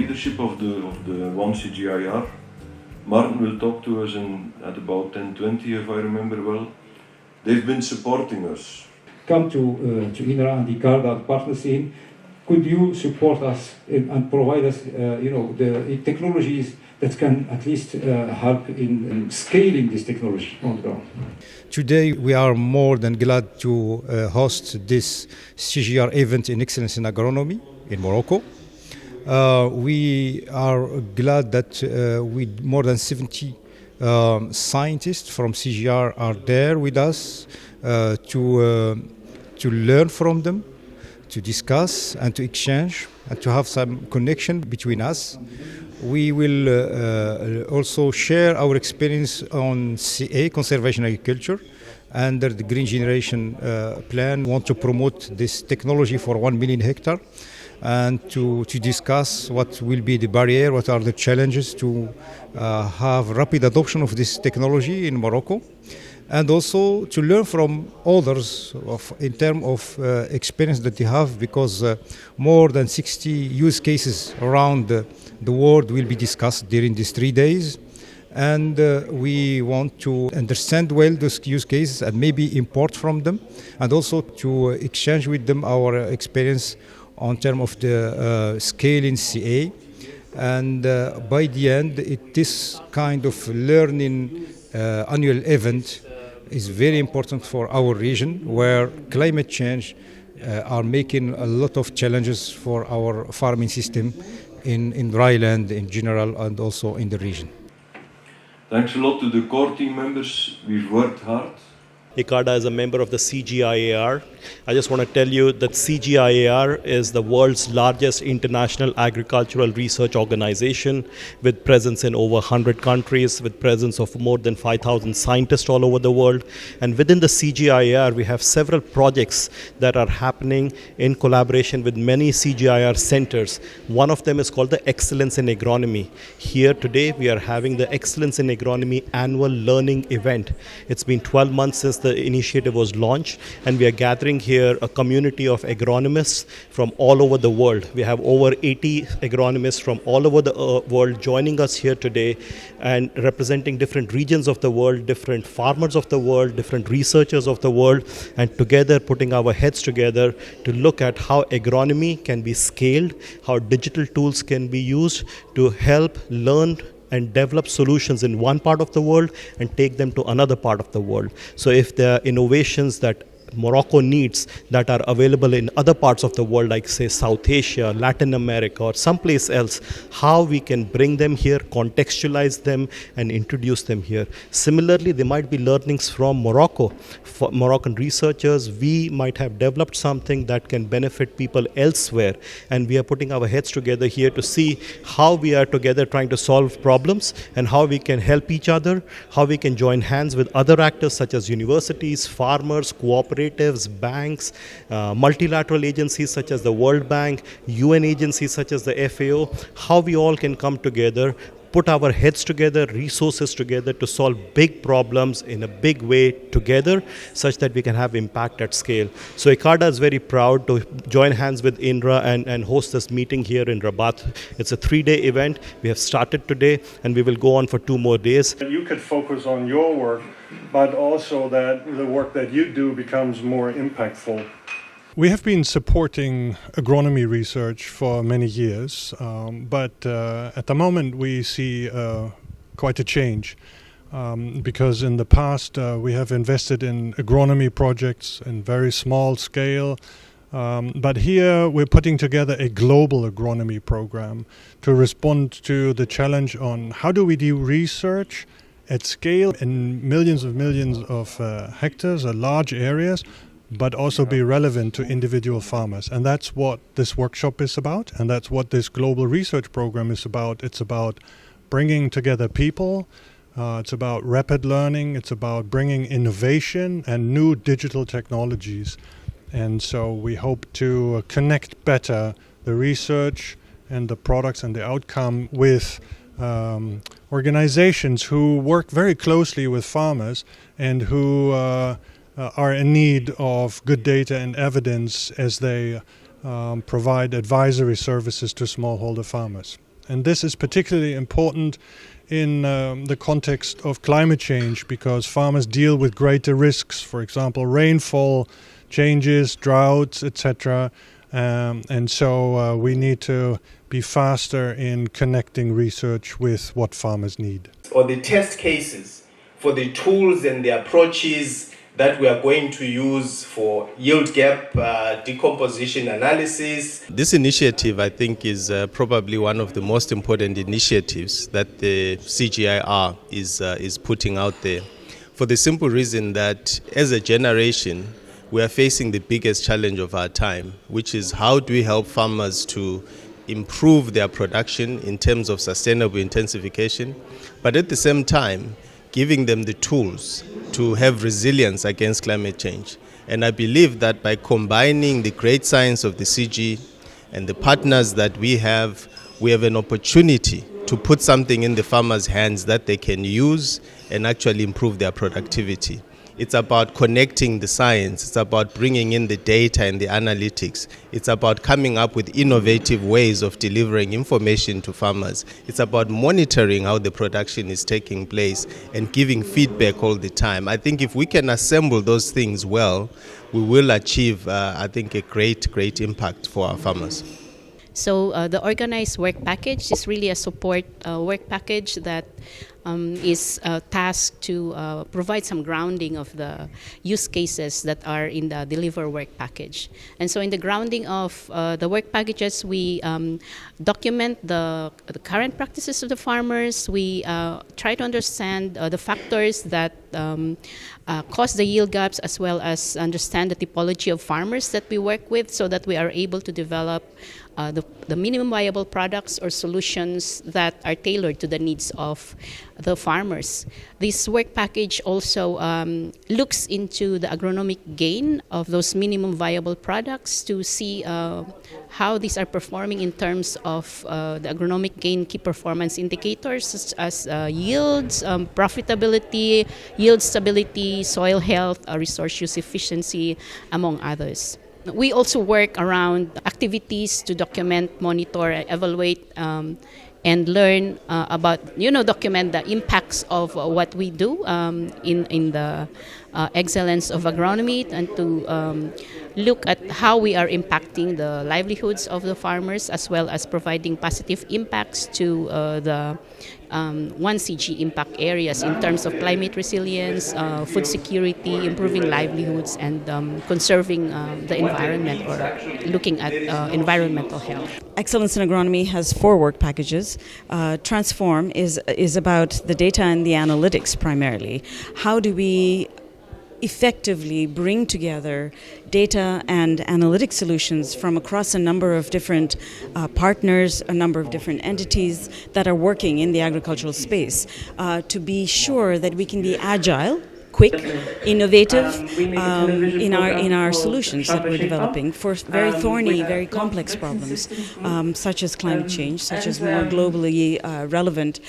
leadership of the One CGIAR. Martin will talk to us at about 10:20, if I remember well. They've been supporting us. Come to INRA and ICARDA partner scene. Could you support us and provide us, the technologies that can at least help in scaling this technology on the ground? Today we are more than glad to host this CGIAR event in Excellence in Agronomy in Morocco. We are glad that more than 70 scientists from CGIAR are there with us to learn from them, to discuss and to exchange and to have some connection between us. We will also share our experience on CA, conservation agriculture, under the Green Generation plan. We want to promote this technology for 1 million hectare and to discuss what will be the barrier, what are the challenges to have rapid adoption of this technology in Morocco. And also to learn from others in terms of experience that they have, because more than 60 use cases around the world will be discussed during these 3 days. And we want to understand well those use cases and maybe import from them, and also to exchange with them our experience on terms of the scale in CA. And by the end, this kind of learning annual event is very important for our region, where climate change are making a lot of challenges for our farming system in dry land in general and also in the region. Thanks a lot to the core team members. We've worked hard. ICARDA is a member of the CGIAR. I just want to tell you that CGIAR is the world's largest international agricultural research organization with presence in over 100 countries, with presence of more than 5,000 scientists all over the world. And within the CGIAR, we have several projects that are happening in collaboration with many CGIAR centers. One of them is called the Excellence in Agronomy. Here today, we are having the Excellence in Agronomy annual learning event. It's been 12 months since the initiative was launched, and we are gathering here a community of agronomists from all over the world. We have over 80 agronomists from all over the world joining us here today and representing different regions of the world, different farmers of the world, different researchers of the world, and together putting our heads together to look at how agronomy can be scaled, how digital tools can be used to help learn and develop solutions in one part of the world and take them to another part of the world. So if there are innovations that Morocco needs that are available in other parts of the world, like say South Asia, Latin America, or someplace else, how we can bring them here, contextualize them, and introduce them here. Similarly, there might be learnings from Morocco. For Moroccan researchers, we might have developed something that can benefit people elsewhere, and we are putting our heads together here to see how we are together trying to solve problems and how we can help each other, how we can join hands with other actors such as universities, farmers, cooperatives, banks, multilateral agencies such as the World Bank, UN agencies such as the FAO, how we all can come together, put our heads together, resources together to solve big problems in a big way together, such that we can have impact at scale. So ICARDA is very proud to join hands with INRA and host this meeting here in Rabat. It's a 3-day event. We have started today and we will go on for 2 more days. You could focus on your work, but also that the work that you do becomes more impactful. We have been supporting agronomy research for many years, but at the moment we see quite a change. Because in the past we have invested in agronomy projects in very small scale, but here we're putting together a global agronomy program to respond to the challenge on how do we do research at scale in millions of hectares, large areas, but also be relevant to individual farmers. And that's what this workshop is about, and that's what this global research program is about. It's about bringing together people, it's about rapid learning, it's about bringing innovation and new digital technologies. And so we hope to connect better the research and the products and the outcome with organizations who work very closely with farmers and who are in need of good data and evidence as they provide advisory services to smallholder farmers. And this is particularly important in the context of climate change, because farmers deal with greater risks, for example, rainfall changes, droughts, etc. And so we need to be faster in connecting research with what farmers need. Or the test cases for the tools and the approaches that we are going to use for yield gap decomposition analysis. This initiative, I think, is probably one of the most important initiatives that the CGIAR is putting out there, for the simple reason that as a generation, we are facing the biggest challenge of our time, which is how do we help farmers to improve their production in terms of sustainable intensification, but at the same time, giving them the tools to have resilience against climate change. And I believe that by combining the great science of the CG and the partners that we have an opportunity to put something in the farmers' hands that they can use and actually improve their productivity. It's about connecting the science, it's about bringing in the data and the analytics, it's about coming up with innovative ways of delivering information to farmers, it's about monitoring how the production is taking place and giving feedback all the time. I think if we can assemble those things well, we will achieve, I think, a great impact for our farmers. So the organized work package is really a support work package that is tasked to provide some grounding of the use cases that are in the deliver work package. And so in the grounding of the work packages, we document the current practices of the farmers. We try to understand the factors that cause the yield gaps, as well as understand the typology of farmers that we work with, so that we are able to develop the minimum viable products or solutions that are tailored to the needs of the farmers. This work package also looks into the agronomic gain of those minimum viable products to see how these are performing in terms of the agronomic gain key performance indicators, such as yields, profitability, yield stability, soil health, resource use efficiency, among others. We also work around activities to document, monitor, evaluate, and learn about, document the impacts of what we do in the excellence of agronomy, and to look at how we are impacting the livelihoods of the farmers, as well as providing positive impacts to the 1CG impact areas in terms of climate resilience, food security, improving livelihoods, and conserving the environment, or looking at environmental health. Excellence in Agronomy has 4 work packages. Transform is about the data and the analytics primarily. How do we effectively bring together data and analytic solutions from across a number of different partners, a number of different entities that are working in the agricultural space, to be sure that we can be agile, quick, innovative in our solutions that we're developing for very thorny, very complex problems, such as climate change, such as more globally relevant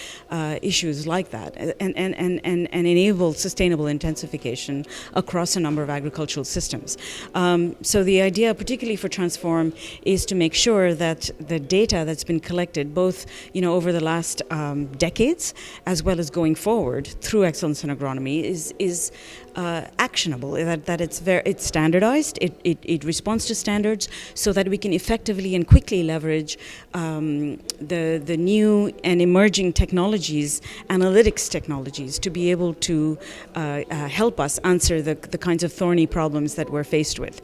issues like that, and enable sustainable intensification across a number of agricultural systems. So the idea, particularly for Transform, is to make sure that the data that's been collected, both over the last decades as well as going forward through Excellence in Agronomy, is actionable, that it's standardized, it responds to standards, so that we can effectively and quickly leverage the new and emerging technologies, analytics technologies, to be able to help us answer the kinds of thorny problems that we're faced with.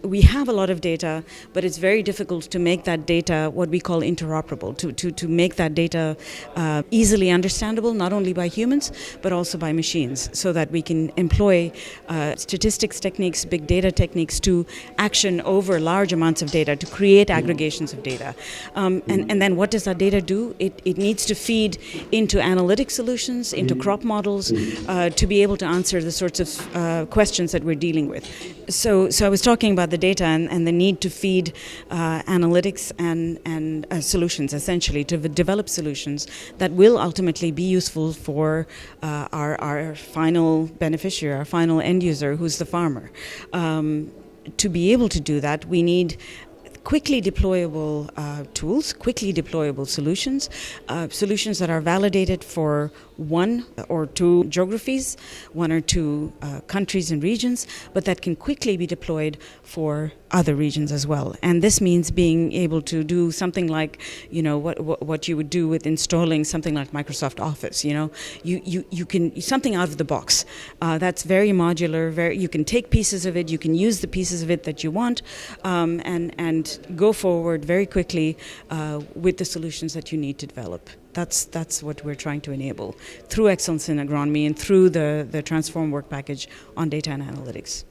We have a lot of data, but it's very difficult to make that data what we call interoperable, to make that data easily understandable, not only by humans, but also by machines, so that we can employ statistics techniques, big data techniques to action over large amounts of data, to create aggregations of data. And then what does that data do? It needs to feed into analytic solutions, into crop models, to be able to answer the sorts of questions that we're dealing with. So I was talking about the data and the need to feed analytics and solutions, essentially, to develop solutions that will ultimately be useful for our final beneficiary, our final end user, who's the farmer. To be able to do that, we need quickly deployable tools, quickly deployable solutions, solutions that are validated for 1 or 2 geographies, 1 or 2 countries and regions, but that can quickly be deployed for other regions as well. And this means being able to do something like, what you would do with installing something like Microsoft Office. You can something out of the box. That's very modular. You can take pieces of it. You can use the pieces of it that you want, and go forward very quickly with the solutions that you need to develop. That's what we're trying to enable through excellence in agronomy and through the Transform work package on data and analytics.